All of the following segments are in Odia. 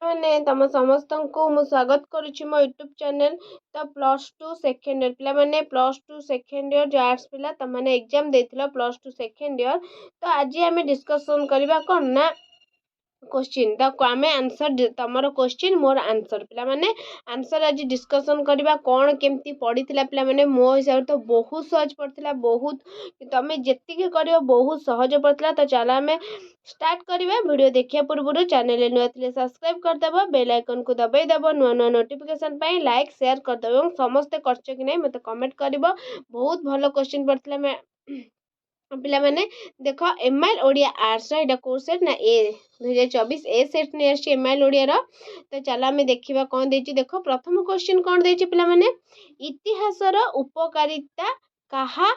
मैंने तुम समस्त को मु स्वागत करुच्ची मो यूट्यूब चैनल तो +2 सेकेंड ईयर पिला माने +2 सेकेंड ईयर जो आर्ट्स पिला तुम मैंने एग्जाम देथिलो +2 सेकेंड ईयर तो आज आम डिस्कसन करबा कोन ना क्वेश्चन तो आम आंसर तुमर क्वेश्चन मोर आंसर पिला माने आंसर आज डिस्कसन करबा कौन केमती पड़ी पिला माने मो हिसाब तो बहुत सहज पड़ता बहुत तुम जी कर बहुत सहज पड़ता तो चलो आम स्टार्ट करवा वीडियो देखिया पूर्व चैनल नुआ थे सब्सक्राइब करदेव बेल आइकन को दबाईदेव नुआ नुआ नोटिफिकेशन लाइक शेयर करदेव और समस्ते करछ कि नहीं मत कमेंट कर बहुत भल क्वेश्चन पड़ता पिला माने देख एमआईएल ओडिया आर्ट्स एटा को सेट ना ए 2024 ए सेट नहीं आसी एमआईएल ओडिया तो चलो आम देखा कौन देछि देख प्रथम क्वेश्चन कौन देछि पिला माने इतिहासर उपकारिता कहा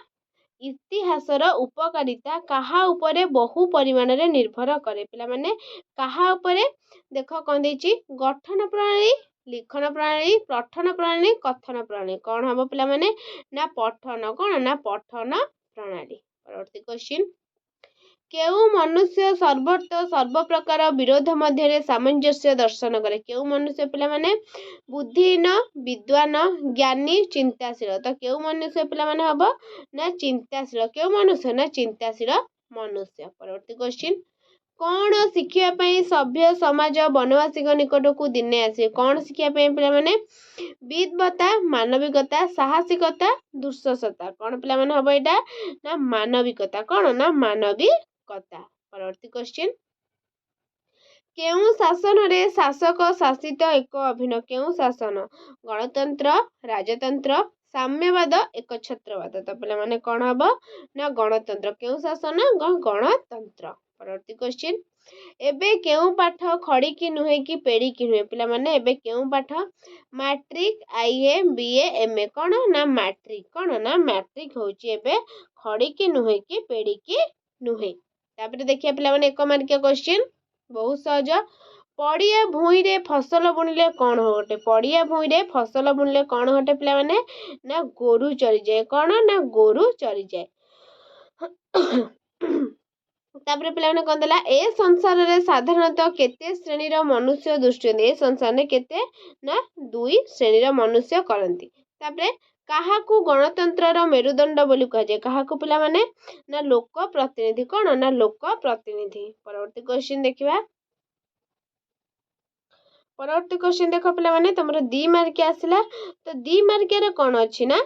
इतिहासर उपकारिता कहा उपरे बहु परिमाण रे निर्भर करे पिला माने कहा उपरे देख कौन देछि गठन प्रणाली लिखन प्रणाली पठन प्रणाली कथन प्रणाली कौन हम पिला माने ना पठन कौन ना पठन प्रणाली परवर्ती क्वेश्चन केउ मनुष्य सर्व प्रकार विरोध मध्य सामंजस्य दर्शन करे केउ मनुष्य पिला माने बुद्धिहीन विद्वान ज्ञानी चिंताशील तो केउ मनुष्य पिला माने हबो ना चिंताशील केउ मनुष्य ना चिंताशील मनुष्य परवर्ती क्वेश्चन कौन शिक्षापी सभ्य समाज वनवासी निकट को दिने आसे कौन शिक्षापी पिला माने विद्वता मानविकता साहसिकता दुस्साहसता कौन पिला माने हबो एटा ना मानविकता कौन ना मानविकता परवर्ती क्वेश्चन केउ शासन रे शासक शासित एक अभिन्न केउ शासन गणतंत्र राजतंत्र साम्यवाद एकछत्रवाद तो पिला माने कौन हबो ना गणतंत्र केउ शासन गणतंत्र परवर्ती क्वेश्चन एबे केउ पाठ खड़ी की नुहे कि पेड़ी की नुहे पिला माने एबे केउ पाठ मैट्रिक आईए बीए एमए कौन ना मैट्रिक कौन ना मैट्रिक होची एबे खड़ी की नुहे कि पेड़ी की नुहे तापर देखिए पिला माने एक मार्किया क्वेश्चन बहुत सहज पड़िया भूई रे फसल बुणिले कौन होटे पड़िया भूई रे फसल बुणिले कौन होटे पिला माने ना गोरु चरी जाए कौन ना गोरु चरी जाए तापर पिला माने कोन देला ए संसार रे साधारणतः केते श्रेणी रो मनुष्य दृष्टि ए संसार ने केते ना 2 श्रेणी रो मनुष्य करंती तापर काहाकू गणतंत्र रो मेरुदंड बोली कह जाय काहाकू पिला माने ना लोक प्रतिनिधि कोन ना लोक प्रतिनिधि परवर्ती क्वेश्चन देखिबा परवर्ती क्वेश्चन देखो पिला माने तमरो 2 मार्क आसिला तो 2 मार्क रे कोन अछि ना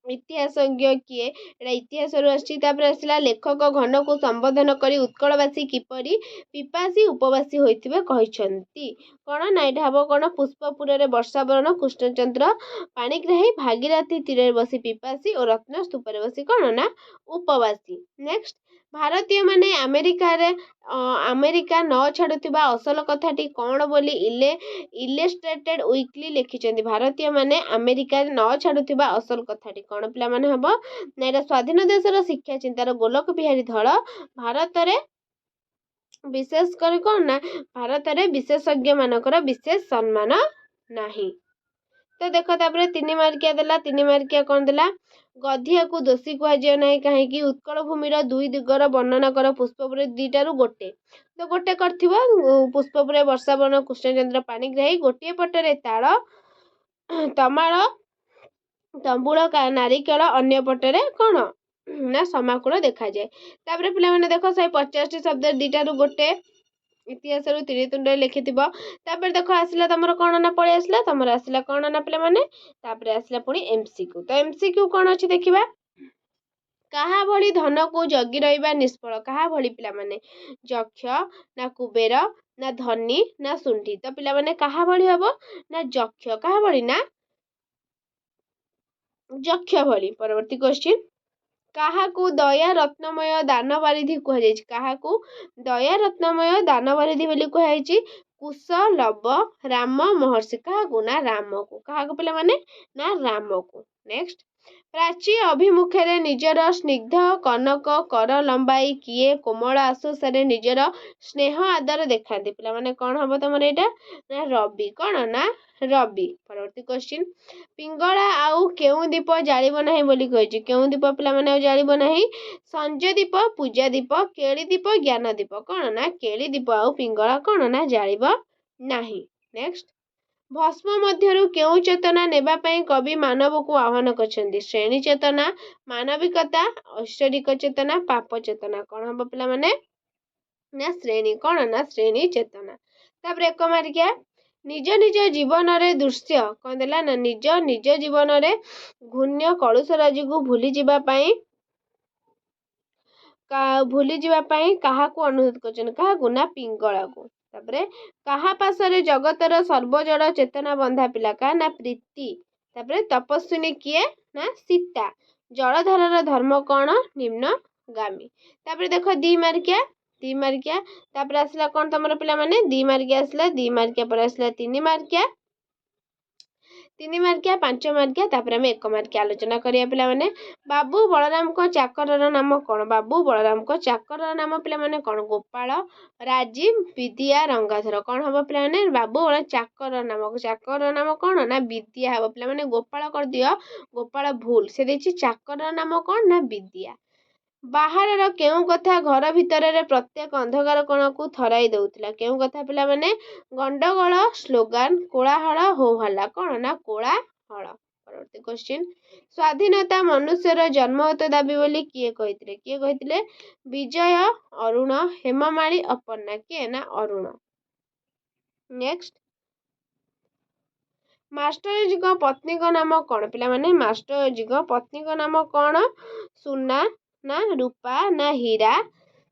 इतिहासज्ञ किए एटा इतिहास रु आसला लेखक घन को संबोधन करी उत्कलवासी किपरि पिपासी उपवासी होइतिबे कहिसंती कोन ना एटा हबो कोन पुष्पपुर रे वर्षावरण कृष्णचंद्र पाणिग्राही भागीरथी तीरे बसी पिपासी और रत्न स्तूप रे बसी कोन ना उपवासी नेक्स्ट भारतीय माने अमेरिका न छाड़ुथिबा असल कथाटी कौन बोली इलेस्ट्रेटेड वीकली लिखिछन्ती भारतीय माने अमेरिका न छाड़ुथिबा असल कथाटी कौन पिला माने हबो ना एटा स्वाधीन देशर शिक्षा चिंतार गोलक बिहारी धड़ भारत रे विशेष कर कौन ना भारत रे विशेषज्ञ मानकर विशेष सम्मान नाही तो देखो तापर 3 मार्किया देला 3 मार्किया कौन देला गधिया को दोषी कहुए ना कहीं उत्कल भूमि दुई दिगर वर्णना कर पुष्पपुर 2टारू गोटे तो गोटे कर पुष्पपुर वर्षावरण कृष्णचंद्र पाणिग्राही गोटे पटरे ताड़ तमाल तंबुल नारिकेल अन्य पटरे कौन ना समाकुल देखा जाए तापर पिला माने देखो 150 शब्द 2टारू गोटे इतिहास रु 3 तुंड लिखि देख आसला तुम कौन ना पलि आसला तुम आसला कौन ना पे मैंने आसला पुणी एमसीक्यू तो एमसीक्यू कौन अच्छी देखा कहा भली धन को जगी रहा निष्फल कहा भली पिला माने जक्ष ना कुबेर ना धनी ना सुंठी तो पिला माने कहा भली हम ना जक्ष कहा भली ना जक्ष भली परवर्ती क्वेश्चन काहाकू दया रत्नमय दान बारिधि कहुई काहाकू दया रत्नमय दान बारिधि बोली कहुई कुशलभ राम महर्षि काहाकू ना राम को काहाकू पिला माने ना राम को नेक्स्ट प्राची अभिमुखे रे निजर स्निग्ध कनक कर लंबाई किए कोमल आशोषे निजर स्नेह आदर देखाती पिला माने कौन हम तुम यहाँ ना रवि कौन ना रवि परवर्ती क्वेश्चन पिंगला आउ केउ दीप जालिब नाही बोली कहिछि केउ दीप पिला माने जालिब नाही संजय दीप पूजा दीप केली दीप ज्ञान दीप कौन ना केली दीप आउ पिंगला कौन ना जालिब ନାହିଁ। ନେକ୍ସଟ, ଭସ୍ମ ମଧ୍ୟରୁ କେଉଁ ଚେତନା ନେବା ପାଇଁ କବି ମାନବକୁ ଆହ୍ୱାନ କରିଛନ୍ତି? ଶ୍ରେଣୀ ଚେତନା, ମାନବିକତା, ଐଶ୍ୱରିକ ଚେତନା, ପାପ ଚେତନା। କ'ଣ ହବ ପିଲାମାନେ? ନା ଶ୍ରେଣୀ। କ'ଣ ନା ଶ୍ରେଣୀ ଚେତନା। ତାପରେ 1 ମାର୍କିଆ, ନିଜ ନିଜ ଜୀବନରେ ଦୃଶ୍ୟ କ'ଣ ଦେଲା ନା ନିଜ ଜୀବନରେ ଘୂର୍ଣ୍ଣ୍ୟ କଳୁଷରାଜିକୁ ଭୁଲିଯିବା ପାଇଁ କାହାକୁ ଅନୁରୋଧ କରିଛନ୍ତି? କାହାକୁ? ନା ପିଙ୍ଗଳାକୁ। ତାପରେ କାହା ପାଶରେ ଜଗତର ସର୍ବଜଡ଼ ଚେତନା ବନ୍ଧା ପିଲା? କାହା? ନା ପ୍ରୀତି। ତାପରେ ତପସ୍ୱିନୀ କିଏ? ନା ସୀତା। ଜଳଧାରର ଧର୍ମ କ'ଣ? ନିମ୍ନଗାମୀ। ତାପରେ ଦେଖ 2 ମାର୍କିଆ, ତାପରେ ଆସିଲା କ'ଣ ତମର ପିଲାମାନେ? 2 ମାର୍କିଆ ଆସିଲା, 2 ମାର୍କିଆ ପରେ ଆସିଲା 3 ମାର୍କିଆ, 5 ମାର୍କିଆ, ତାପରେ ଆମେ 1 ମାର୍କିଆ ଆଲୋଚନା କରିବା ପିଲାମାନେ। ବାବୁ ବଳରାମଙ୍କ ଚାକରର ନାମ କ'ଣ? ବାବୁ ବଳରାମଙ୍କ ଚାକରର ନାମ ପିଲାମାନେ କ'ଣ? ଗୋପାଳ, ରାଜୀବ, ବିଦିଆ, ରଙ୍ଗାଧର। କ'ଣ ହବ ପିଲାମାନେ? ବାବୁ ଚାକରର ନାମ କ'ଣ? ନା ବିଦିଆ ହବ ପିଲାମାନେ। ଗୋପାଳ କରିଦିଅ, ଗୋପାଳ ଭୁଲ, ସେ ଦେଇଛି ଚାକରର ନାମ କ'ଣ? ନା ବିଦିଆ। ବାହାରର କେଉଁ କଥା ଘର ଭିତରରେ ପ୍ରତ୍ୟେକ ଅନ୍ଧକାର କୋଣକୁ ଥରାଇ ଦେଉଥିଲା? କେଉଁ କଥା ପିଲାମାନେ? ଗଣ୍ଡଗୋଳ, ସ୍ଲୋଗାନ, କୋଳାହଳ, ହୋହଲ୍ଲା। କ'ଣ? ନା କୋଳାହଳ। ପରବର୍ତ୍ତୀ କ୍ୱେଶ୍ଚିନ୍, ସ୍ୱାଧୀନତା ମନୁଷ୍ୟର ଜନ୍ମଗତ ଦାବୀ ବୋଲି କିଏ କହିଥିଲେ? କିଏ କହିଥିଲେ? ବିଜୟ, ଅରୁଣ, ହେମମାଳୀ, ଅପର୍ଣ୍ଣା। କିଏ? ନା ଅରୁଣ। ନେକ୍ସଟ, ମାଷ୍ଟରଜୀଙ୍କ ପତ୍ନୀଙ୍କ ନାମ କ'ଣ? ପିଲାମାନେ ମାଷ୍ଟରଜୀଙ୍କ ପତ୍ନୀଙ୍କ ନାମ କ'ଣ? ସୁନା, ନା ରୂପା, ନା ହୀରା,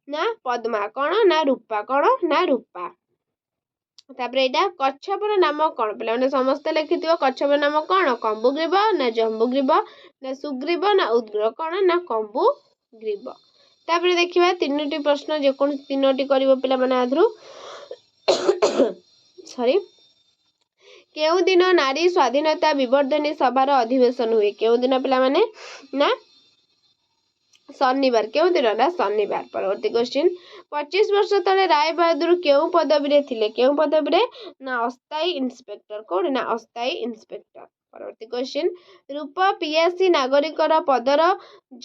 ନା ପଦ୍ମା। କ'ଣ? ନା ରୂପା। କ'ଣ? ନା ରୂପା। ତାପରେ ଏଇଟା କଚ୍ଛପର ନାମ କ'ଣ? ପିଲାମାନେ ସମସ୍ତେ ଲେଖିଥିବ। କଚ୍ଛପର ନାମ କ'ଣ? କମ୍ବୁଗ୍ରୀବ, ନା ଜମ୍ବୁଗ୍ରୀବ, ନା ସୁଗ୍ରୀବ, ନା ଉଦ୍ଗ୍ରୀବ। କ'ଣ? ନା କମ୍ବୁଗ୍ରୀବ। ତାପରେ ଦେଖିବା 3ଟି ପ୍ରଶ୍ନ, ଯେକୌଣସି 3ଟି କରିବ ପିଲାମାନେ ଆଧରୁ। ସରି, କେଉଁ ଦିନ ନାରୀ ସ୍ୱାଧୀନତା ବିବର୍ଦ୍ଧନୀ ସଭାର ଅଧିବେଶନ ହୁଏ? କେଉଁ ଦିନ ପିଲାମାନେ? ନା ଶନିବାର। କେଉଁ ଦିନ? ନା ଶନିବାର। ପରବର୍ତ୍ତୀ କ୍ୱେଶ୍ଚିନ୍, 25 ବର୍ଷ ତଳେ ରାୟ ବାହାଦୁର କେଉଁ ପଦବୀରେ ଥିଲେ? କେଉଁ ପଦବୀରେ? ନା ଅସ୍ଥାୟୀ ଇନ୍ସପେକ୍ଟର। କୋଉଠି? ନା ଅସ୍ଥାୟୀ ଇନ୍ସପେକ୍ଟର। ପରବର୍ତ୍ତୀ କ୍ୱେଶ୍ଚିନ୍, ରୂପ ପିୟାସୀ ନାଗରିକର ପଦର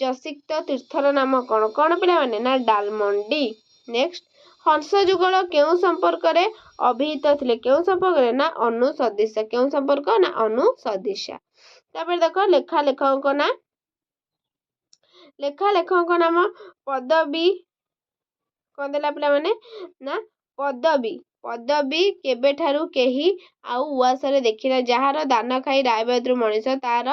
ଯଶିକ୍ତ ତୀର୍ଥର ନାମ କ'ଣ? କ'ଣ ପିଲାମାନେ? ନା ଡାଲମଣ୍ଡି। ନେକ୍ସଟ, ହଂସ ଯୁଗଳ କେଉଁ ସମ୍ପର୍କରେ ଅଭିହିତ ଥିଲେ? କେଉଁ ସମ୍ପର୍କରେ? ନା ଅନୁସଦିଶା। କେଉଁ ସମ୍ପର୍କ? ନା ଅନୁସଦିଶା। ତାପରେ ଦେଖ ଲେଖାଙ୍କ ନାଁ, ଲେଖକଙ୍କ ନାମ ପଦବୀ କ'ଣ ଦେଲା ପିଲାମାନେ? ନା ପଦବୀ କେବେଠାରୁ କେହି ଆଉ ଉଆସରେ ଦେଖିଲା, ଯାହାର ଦାନା ଖାଇ ରାୟବାହାଦୁର ମଣିଷ, ତାର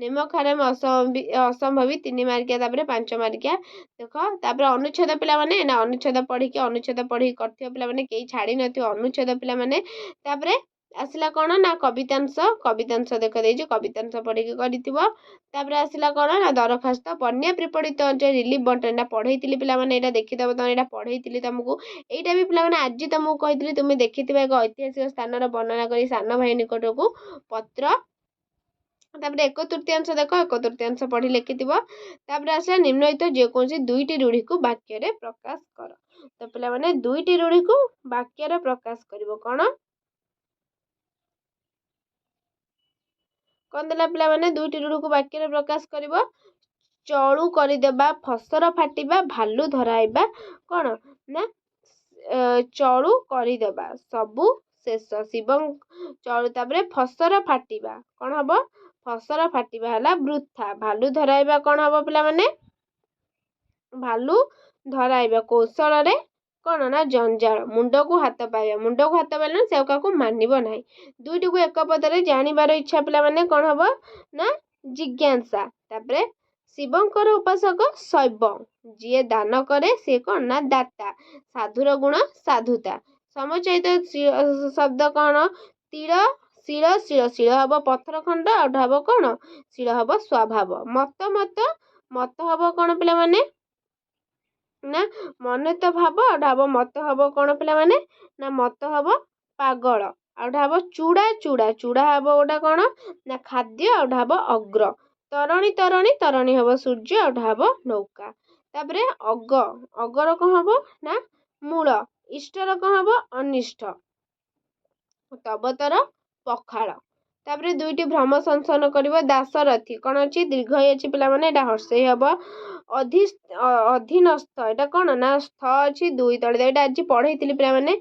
ନିମଖାରମ ଅସମ୍ଭବୀ। 3 ମାର୍କିଆ, ତାପରେ 5 ମାର୍କିଆ। ଦେଖ ତାପରେ ଅନୁଚ୍ଛେଦ ପିଲାମାନେ, ନା ଅନୁଚ୍ଛେଦ ପଢ଼ିକି କରିଥିବ ପିଲାମାନେ, କେହି ଛାଡ଼ି ନଥିବ ଅନୁଚ୍ଛେଦ ପିଲାମାନେ। ତାପରେ ଆସିଲା କ'ଣ? ନା କବିତାଂଶ ଦେଖ ଦେଇଛି, କବିତାଂଶ ପଢ଼ିକି କରିଥିବ। ତାପରେ ଆସିଲା କ'ଣ? ନା ଦରଖାସ୍ତ, ବନ୍ୟା ବିପୀଡ଼ିତ ଅଞ୍ଚଳ ରିଲିଫ ବଣ୍ଟନ। ଏଇଟା ପଢ଼େଇଥିଲି ପିଲାମାନେ, ଏଇଟା ଦେଖିଦେବ ତମେ, ଏଇଟା ପଢ଼େଇଥିଲି ତମକୁ। ଏଇଟା ବି ପିଲାମାନେ ଆଜି ତମକୁ କହିଥିଲି, ତୁମେ ଦେଖିଥିବା ଏକ ଐତିହାସିକ ସ୍ଥାନର ବର୍ଣ୍ଣନା କରି ସାନ ଭାଇ ନିକଟକୁ ପତ୍ର। ତାପରେ 1/3 ଦେଖ, 1/3 ପଢ଼ି ଲେଖିଥିବ। ତାପରେ ଆସିଲା ନିମ୍ନଲିଖିତ ଯେକୌଣସି 2ଟି ରୂଢ଼ିକୁ ବାକ୍ୟରେ ପ୍ରକାଶ କର। ତ ପିଲାମାନେ 2ଟି ରୂଢ଼ିକୁ ବାକ୍ୟରେ ପ୍ରକାଶ କରିବ। କ'ଣ ଦେଲା ପିଲାମାନେ? 2ଟି ରୂଢ଼ିକୁ ବାକ୍ୟରେ ପ୍ରକାଶ କରିବ। ଚଳୁ କରିଦେବା, ଫସର ଫାଟିବା, ଭାଲୁ ଧରାଇବା। କ'ଣ? ନା ଚଳୁ କରିଦେବା, ସବୁ ଶେଷ ଶିବ ଚଳୁ। ତାପରେ ଫସର ଫାଟିବା କ'ଣ ହବ? ଫସର ଫାଟିବା ହେଲା ବୃଥା। ଭାଲୁ ଧରାଇବା କ'ଣ ହବ ପିଲାମାନେ? ଭାଲୁ ଧରାଇବା କୌଶଳରେ କ'ଣ? ନା ଜଞ୍ଜାଳ। ମୁଣ୍ଡକୁ ହାତ ପାଇବା, ମୁଣ୍ଡକୁ ହାତ ପାଇଲେ ସେ ଆଉ କାହାକୁ ମାନିବ ନାହିଁ। 2ଟିକୁ ଏକ ପଦରେ ଜାଣିବାର ଇଚ୍ଛା ପିଲାମାନେ କ'ଣ ହବ? ନା ଜିଜ୍ଞାସା। ତାପରେ ଶିବଙ୍କର ଉପାସକ ଶୈବ, ଯିଏ ଦାନ କରେ ସିଏ କ'ଣ? ନା ଦାତା। ସାଧୁର ଗୁଣ ସାଧୁତା। ସମଚୟିତ ଶବ୍ଦ କ'ଣ? ତିଳ, ଶିଳ, ଶିଳ ହବ ପଥର ଖଣ୍ଡ, ଆଉ ହବ କ'ଣ? ଶିଳ ହବ ସ୍ୱଭାବ। ମତ ହବ କ'ଣ ପିଲାମାନେ? ନା ମନୋନୀତ ଭାବ, ଆଉ ହବ ମତ ହବ କ'ଣ ପିଲାମାନେ? ନା ମତ ହବ ପାଗଳ। ଆଉ ହବ ଚୂଡ଼ା ହବ ଗୋଟା କ'ଣ? ନା ଖାଦ୍ୟ, ଆଉ ହବ ଅଗ୍ର। ତରଣୀ ହବ ସୂର୍ଯ୍ୟ, ଆଉ ହବ ନୌକା। ତାପରେ ଅଗର କ'ଣ ହବ? ନା ମୂଳ। ଇଷ୍ଟର କ'ଣ ହବ? ଅନିଷ୍ଟ। ତବତର ପଖାଳ। ତାପରେ 2ଟି ଭ୍ରମ ସଂଶୋଧନ କରିବ। ଦାଶରଥୀ କ'ଣ ଅଛି? ଦୀର୍ଘ ଅଛି ପିଲାମାନେ, ଏଇଟା ହର୍ଷେଇ ହବ। ଅଧୀନସ୍ଥ ଏଇଟା କ'ଣ ନା ସ୍ଥ ଅଛି 2 ତଳେ ଏଇଟା ଆଜି ପଢ଼େଇଥିଲି ପିଲାମାନେ।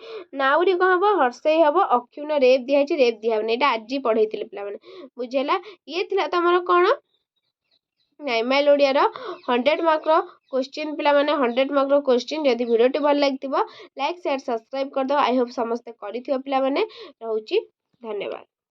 ନାଉରି କ'ଣ ହେବ ହର୍ଷେଇ ହେବ ଅକ୍ଷୁଣ୍ଣ ରେପ୍ ଦିଆହେଇଛି ରେପ୍ ଦିଆହେବନି ଏଇଟା ଆଜି ପଢ଼େଇଥିଲି ପିଲାମାନେ ବୁଝିହେଲା। ଇଏ ଥିଲା ତମର କ'ଣ ନାଇମାଇଲ୍ ଓଡ଼ିଆର 100 ମାର୍କର କ୍ୱେଶ୍ଚିନ୍ ପିଲାମାନେ 100 ମାର୍କର କ୍ୱେଶ୍ଚିନ୍। ଯଦି ଭିଡ଼ିଓଟି ଭଲ ଲାଗିଥିବ ଲାଇକ୍ ସେୟାର ସବସ୍କ୍ରାଇବ୍ କରିଦେବ। ଆଇ ହୋପ୍ ସମସ୍ତେ କରିଥିବ ପିଲାମାନେ। ରହୁଛି ଧନ୍ୟବାଦ।